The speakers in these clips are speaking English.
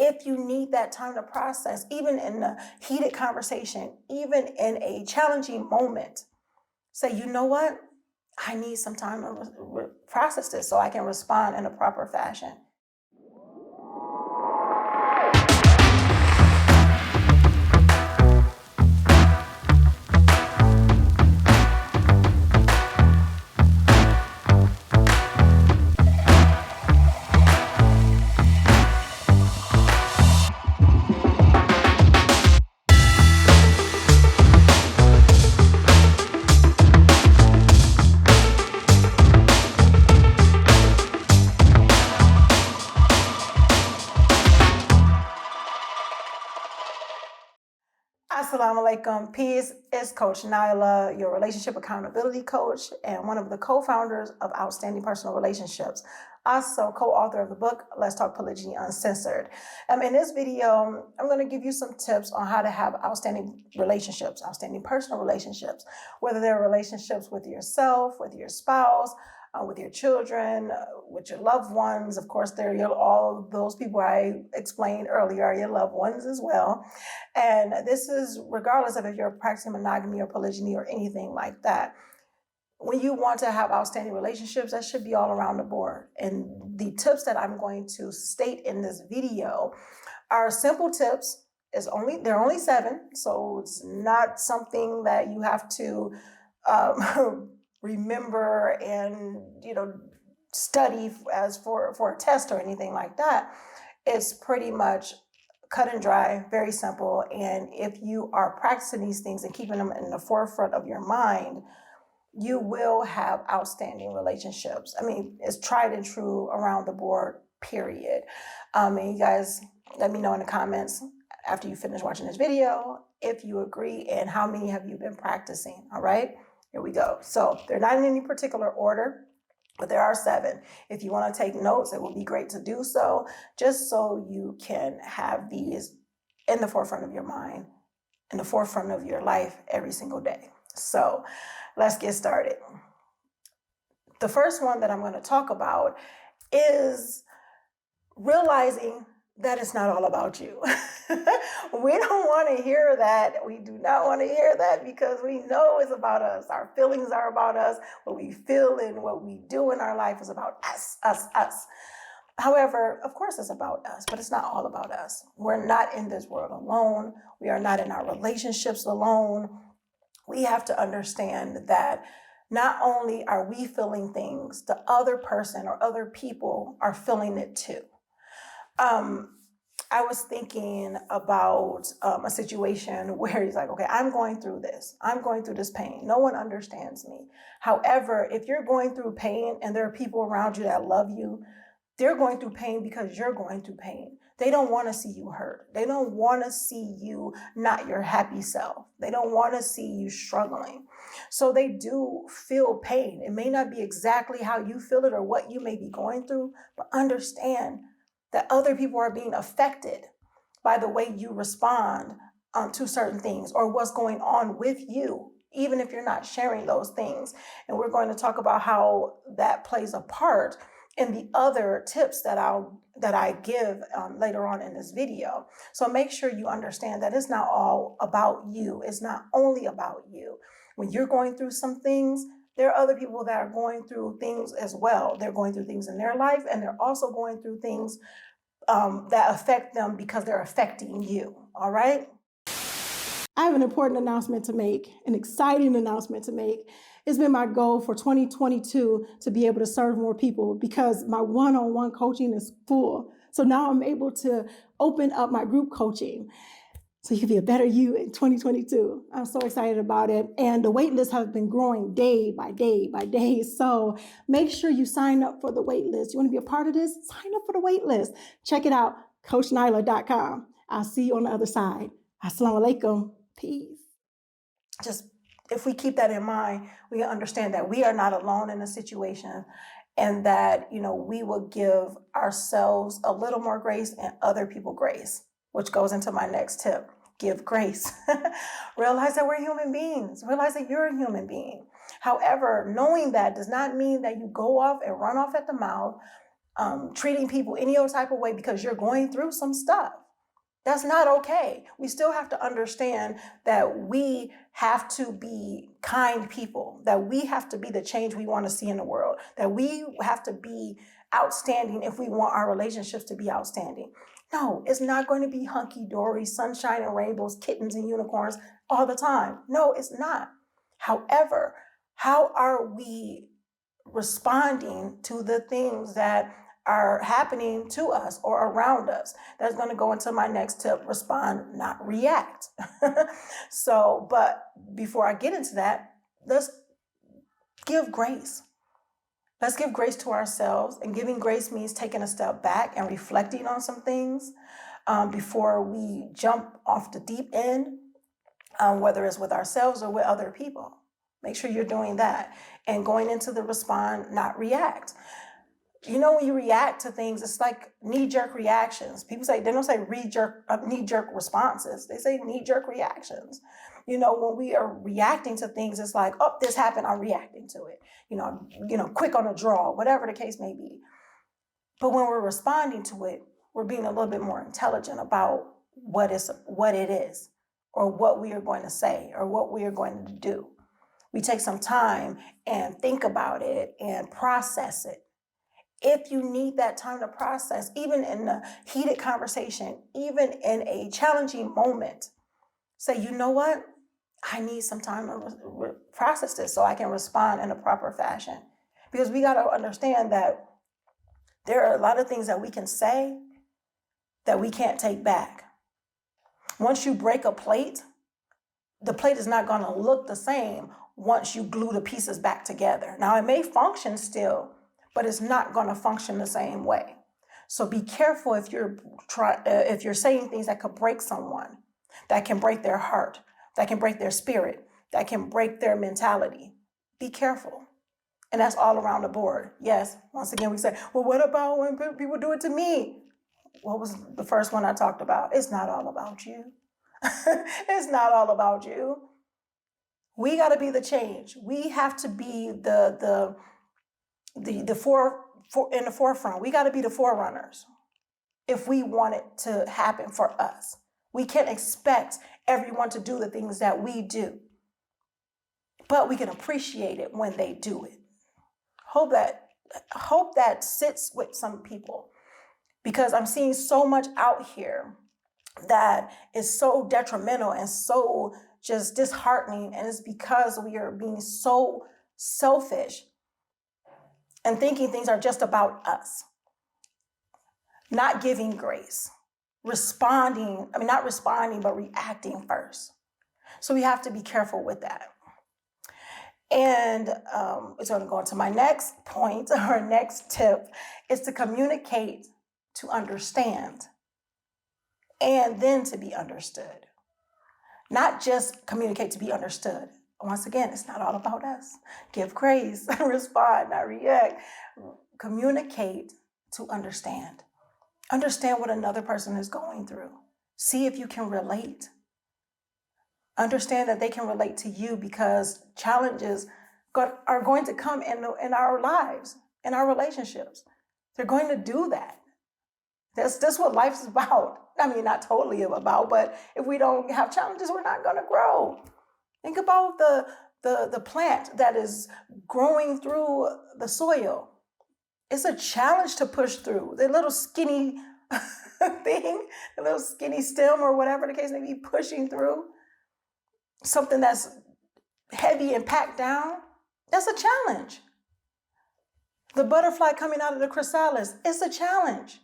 if you need that time to process, even in a heated conversation, even in a challenging moment, say, you know what? I need some time to process this so I can respond in a proper fashion. Assalamu alaikum. Peace. It's Coach Nyla, your relationship accountability coach and one of the co-founders of Outstanding Personal Relationships. Also co-author of the book, Let's Talk Polygyny Uncensored. In this video, I'm going to give you some tips on how to have outstanding relationships, outstanding personal relationships, whether they're relationships with yourself, with your spouse, with your children, with your loved ones. Of course, all those people I explained earlier are your loved ones as well. And this is regardless of if you're practicing monogamy or polygyny or anything like that. When you want to have outstanding relationships, that should be all around the board. And the tips that I'm going to state in this video are simple tips. They're only 7, so it's not something that you have to remember and study as for a test or anything like that. It's pretty much cut and dry, very simple. And if you are practicing these things and keeping them in the forefront of your mind, you will have outstanding relationships. It's tried and true around the board, period. And you guys let me know in the comments after you finish watching this video if you agree and how many have you been practicing. All right, here we go. So they're not in any particular order, but there are 7. If you want to take notes, it would be great to do so, just so you can have these in the forefront of your mind, in the forefront of your life every single day. So let's get started. The first one that I'm going to talk about is realizing that it's not all about you. We don't want to hear that. We do not want to hear that because we know it's about us. Our feelings are about us. What we feel and what we do in our life is about us. However, of course it's about us, but it's not all about us. We're not in this world alone. We are not in our relationships alone. We have to understand that not only are we feeling things, the other person or other people are feeling it too. I was thinking about a situation where he's like, okay, I'm going through this. I'm going through this pain. No one understands me. However, if you're going through pain and there are people around you that love you, they're going through pain because you're going through pain. They don't want to see you hurt. They don't want to see you not your happy self. They don't want to see you struggling. So they do feel pain. It may not be exactly how you feel it or what you may be going through, but understand that other people are being affected by the way you respond to certain things or what's going on with you, even if you're not sharing those things. And we're going to talk about how that plays a part in the other tips that I give later on in this video. So make sure you understand that it's not all about you. It's not only about you. When you're going through some things, there are other people that are going through things as well. They're going through things in their life, and they're also going through things that affect them because they're affecting you. All right? I have an important announcement to make, an exciting announcement to make. It's been my goal for 2022 to be able to serve more people because my one-on-one coaching is full. So now I'm able to open up my group coaching so you can be a better you in 2022. I'm so excited about it. And the wait list has been growing day by day by day. So make sure you sign up for the wait list. You want to be a part of this? Sign up for the wait list. Check it out, CoachNyla.com. I'll see you on the other side. Assalamu alaikum. Peace. Just if we keep that in mind, we understand that we are not alone in the situation and that, we will give ourselves a little more grace and other people grace, which goes into my next tip. Give grace. Realize that we're human beings. Realize that you're a human being. However, knowing that does not mean that you go off and run off at the mouth, treating people any old type of way because you're going through some stuff. That's not okay. We still have to understand that we have to be kind people, that we have to be the change we want to see in the world, that we have to be outstanding if we want our relationships to be outstanding. No, it's not going to be hunky-dory, sunshine and rainbows, kittens and unicorns all the time. No, it's not. However, how are we responding to the things that are happening to us or around us? That's going to go into my next tip: respond, not react. So, but before I get into that, let's give grace. Let's give grace to ourselves. And giving grace means taking a step back and reflecting on some things before we jump off the deep end, whether it's with ourselves or with other people. Make sure you're doing that and going into the respond, not react. You know, when you react to things, it's like knee-jerk reactions. People say, they don't say knee-jerk responses. They say knee-jerk reactions. You know, when we are reacting to things, it's like, oh, this happened, I'm reacting to it. You know, quick on a draw, whatever the case may be. But when we're responding to it, we're being a little bit more intelligent about what it is, or what we are going to say, or what we are going to do. We take some time and think about it and process it. If you need that time to process, even in a heated conversation, even in a challenging moment, say, you know what? I need some time to process this so I can respond in a proper fashion. Because we got to understand that there are a lot of things that we can say that we can't take back. Once you break a plate, the plate is not going to look the same once you glue the pieces back together. Now, it may function still, but it's not going to function the same way. So be careful if you're saying things that could break someone, that can break their heart, that can break their spirit, that can break their mentality. Be careful. And that's all around the board. Yes, once again, we say, well, what about when people do it to me? What was the first one I talked about? It's not all about you. It's not all about you. We got to be the change. We have to be in the forefront. We got to be the forerunners if we want it to happen for us. We can't expect everyone to do the things that we do, but we can appreciate it when they do it. Hope that sits with some people, because I'm seeing so much out here that is so detrimental and so just disheartening, and it's because we are being so selfish and thinking things are just about us. Not giving grace, not responding, but reacting first. So we have to be careful with that. And it's going to go into my next point, or next tip, is to communicate to understand and then to be understood. Not just communicate to be understood. Once again, it's not all about us. Give grace, respond, not react. Communicate to understand. Understand what another person is going through. See if you can relate. Understand that they can relate to you, because challenges are going to come in our lives, in our relationships. They're going to do that. That's what life's about. I mean, not totally about, but if we don't have challenges, we're not going to grow. Think about the plant that is growing through the soil. It's a challenge to push through. The little skinny thing, the little skinny stem, or whatever the case may be, pushing through something that's heavy and packed down. That's a challenge. The butterfly coming out of the chrysalis, it's a challenge.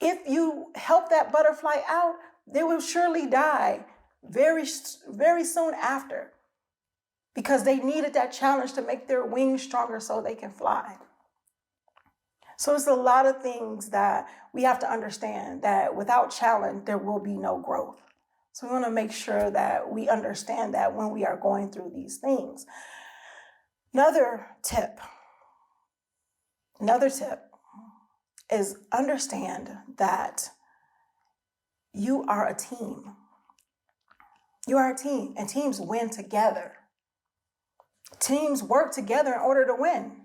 If you help that butterfly out, they will surely die very, very soon after, because they needed that challenge to make their wings stronger so they can fly. So it's a lot of things that we have to understand, that without challenge, there will be no growth. So we want to make sure that we understand that when we are going through these things. Another tip is understand that you are a team. You are a team, and teams win together. Teams work together in order to win.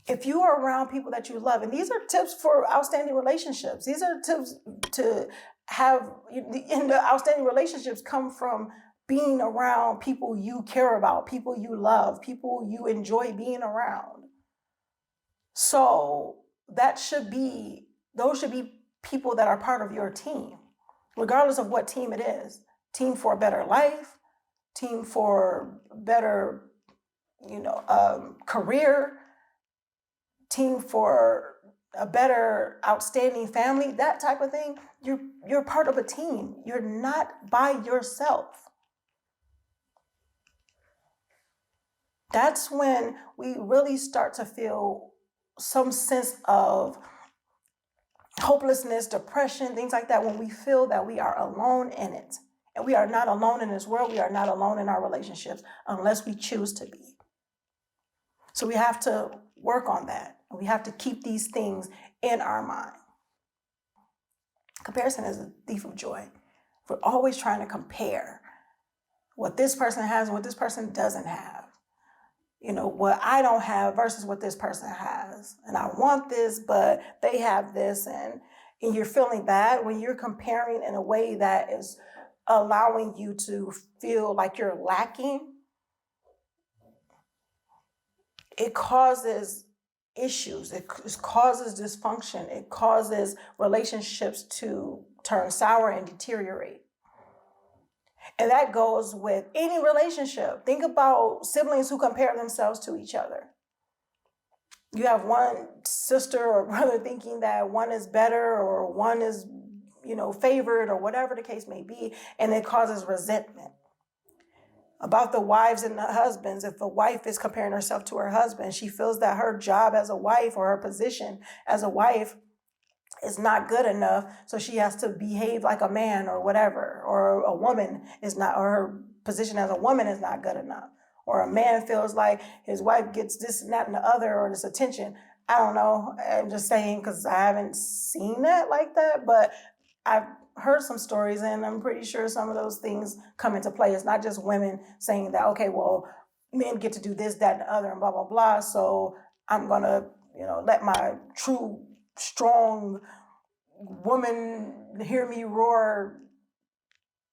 If you are around people that you love, and these are tips for outstanding relationships, these are tips to have, and the outstanding relationships come from being around people you care about, people you love, people you enjoy being around. So those should be people that are part of your team, regardless of what team it is. Team for a better life, team for better, career, team for a better, outstanding family, that type of thing. You're part of a team. You're not by yourself. That's when we really start to feel some sense of hopelessness, depression, things like that, when we feel that we are alone in it. And we are not alone in this world. We are not alone in our relationships unless we choose to be. So we have to work on that. And we have to keep these things in our mind. Comparison is a thief of joy. We're always trying to compare what this person has and what this person doesn't have. What I don't have versus what this person has. And I want this, but they have this. And you're feeling bad when you're comparing in a way that is allowing you to feel like you're lacking. It causes issues. It causes dysfunction. It causes relationships to turn sour and deteriorate. And that goes with any relationship. Think about siblings who compare themselves to each other. You have one sister or brother thinking that one is better or one is, favored or whatever the case may be, and it causes resentment. About the wives and the husbands, if a wife is comparing herself to her husband, she feels that her job as a wife or her position as a wife is not good enough, so she has to behave like a man or whatever, or a woman is not, or her position as a woman is not good enough, or a man feels like his wife gets this and that and the other, or this attention. I don't know, I'm just saying because I haven't seen that like that, but I've heard some stories and I'm pretty sure some of those things come into play. It's not just women saying that, okay, well, men get to do this, that, and the other, and blah, blah, blah, so I'm gonna, let my true strong woman hear me roar,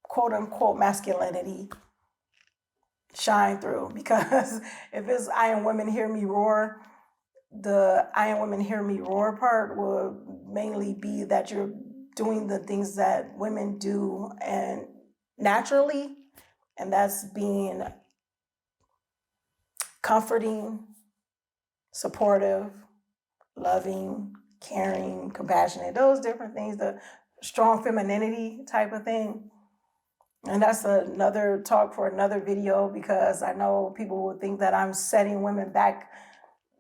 quote unquote, masculinity shine through. Because if it's I am women hear me roar, the I am women hear me roar part will mainly be that you're doing the things that women do and naturally, and that's being comforting, supportive, loving, caring, compassionate, those different things, the strong femininity type of thing. And that's another talk for another video, because I know people would think that I'm setting women back,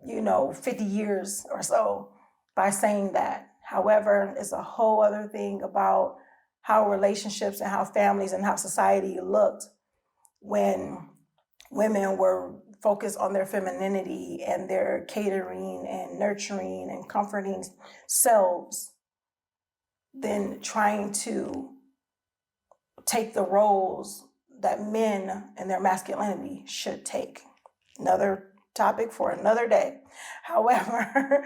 50 years or so by saying that. However, it's a whole other thing about how relationships and how families and how society looked when women were focused on their femininity and their catering and nurturing and comforting selves, than trying to take the roles that men and their masculinity should take. Another topic for another day. However,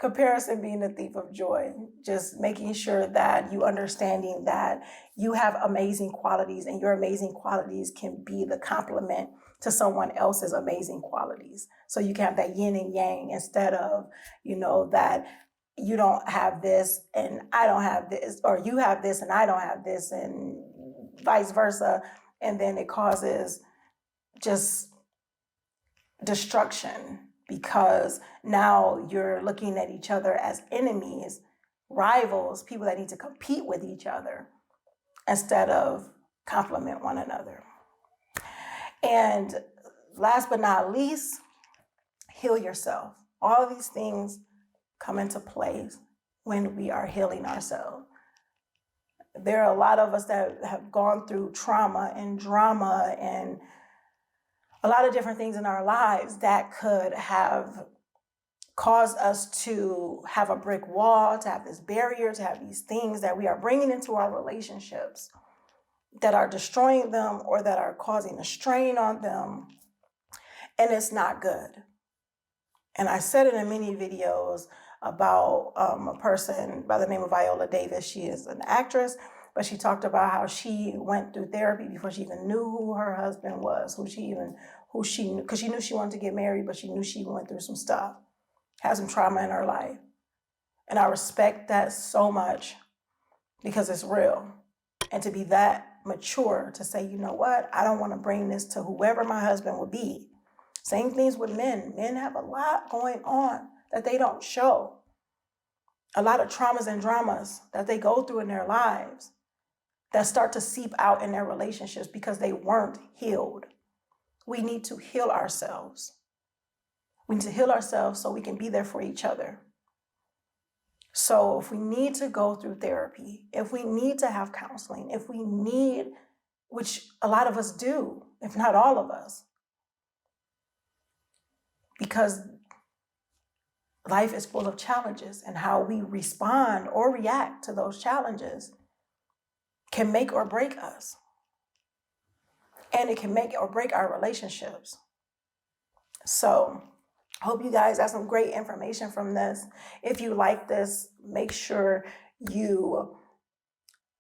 comparison being a thief of joy, just making sure that you understanding that you have amazing qualities and your amazing qualities can be the complement to someone else's amazing qualities. So you can have that yin and yang instead of, that you don't have this and I don't have this, or you have this and I don't have this, and vice versa. And then it causes just destruction, because now you're looking at each other as enemies, rivals, people that need to compete with each other instead of complement one another. And last but not least, heal yourself. All of these things come into place when we are healing ourselves. There are a lot of us that have gone through trauma and drama and a lot of different things in our lives that could have caused us to have a brick wall, to have this barrier, to have these things that we are bringing into our relationships that are destroying them or that are causing a strain on them. And it's not good. And I said it in many videos about a person by the name of Viola Davis. She is an actress, but she talked about how she went through therapy before she even knew who her husband was, who she knew, because she knew she wanted to get married, but she knew she went through some stuff, had some trauma in her life. And I respect that so much because it's real. And to be that mature to say, you know what, I don't want to bring this to whoever my husband would be. Same things with men. Men have a lot going on that they don't show. A lot of traumas and dramas that they go through in their lives that start to seep out in their relationships because they weren't healed. We need to heal ourselves. We need to heal ourselves so we can be there for each other. So if we need to go through therapy, if we need to have counseling, if we need, which a lot of us do, if not all of us, because life is full of challenges, and how we respond or react to those challenges can make or break us. And it can make or break our relationships. So I hope you guys have some great information from this. If you like this, make sure you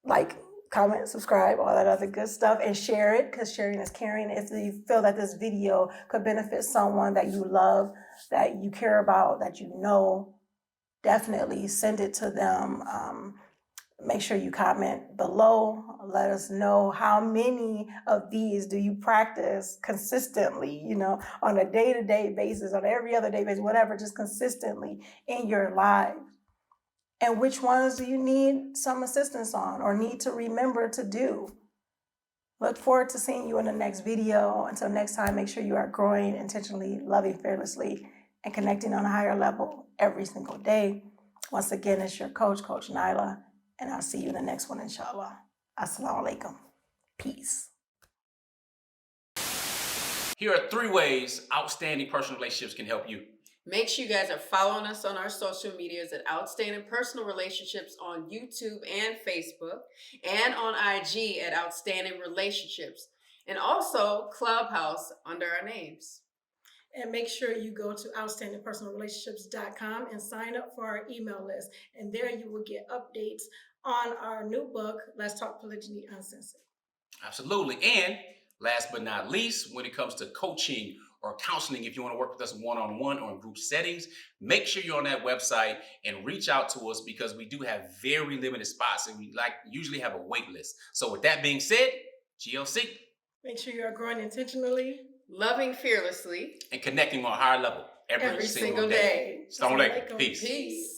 like, comment, subscribe, all that other good stuff, and share it, because sharing is caring. If you feel that this video could benefit someone that you love, that you care about, that you know, definitely send it to them. Make sure you comment below. Let us know how many of these do you practice consistently, on a day-to-day basis, on every other day basis, whatever, just consistently in your life. And which ones do you need some assistance on or need to remember to do? Look forward to seeing you in the next video. Until next time, make sure you are growing intentionally, loving fearlessly, and connecting on a higher level every single day. Once again, it's your coach, Coach Nyla, and I'll see you in the next one, inshallah. Assalamu alaikum. Peace. Here are 3 ways outstanding personal relationships can help you. Make sure you guys are following us on our social medias at Outstanding Personal Relationships on YouTube and Facebook, and on IG at Outstanding Relationships, and also Clubhouse under our names. And make sure you go to outstandingpersonalrelationships.com and sign up for our email list. And there you will get updates on our new book, Let's Talk Polygyny Uncensored. Absolutely. And last but not least, when it comes to coaching or counseling, if you want to work with us one-on-one or in group settings, make sure you're on that website and reach out to us, because we do have very limited spots, and we usually have a wait list. So with that being said, GLC. Make sure you are growing intentionally, loving fearlessly, and connecting on a higher level every single day. Assalamu alaikum. Peace.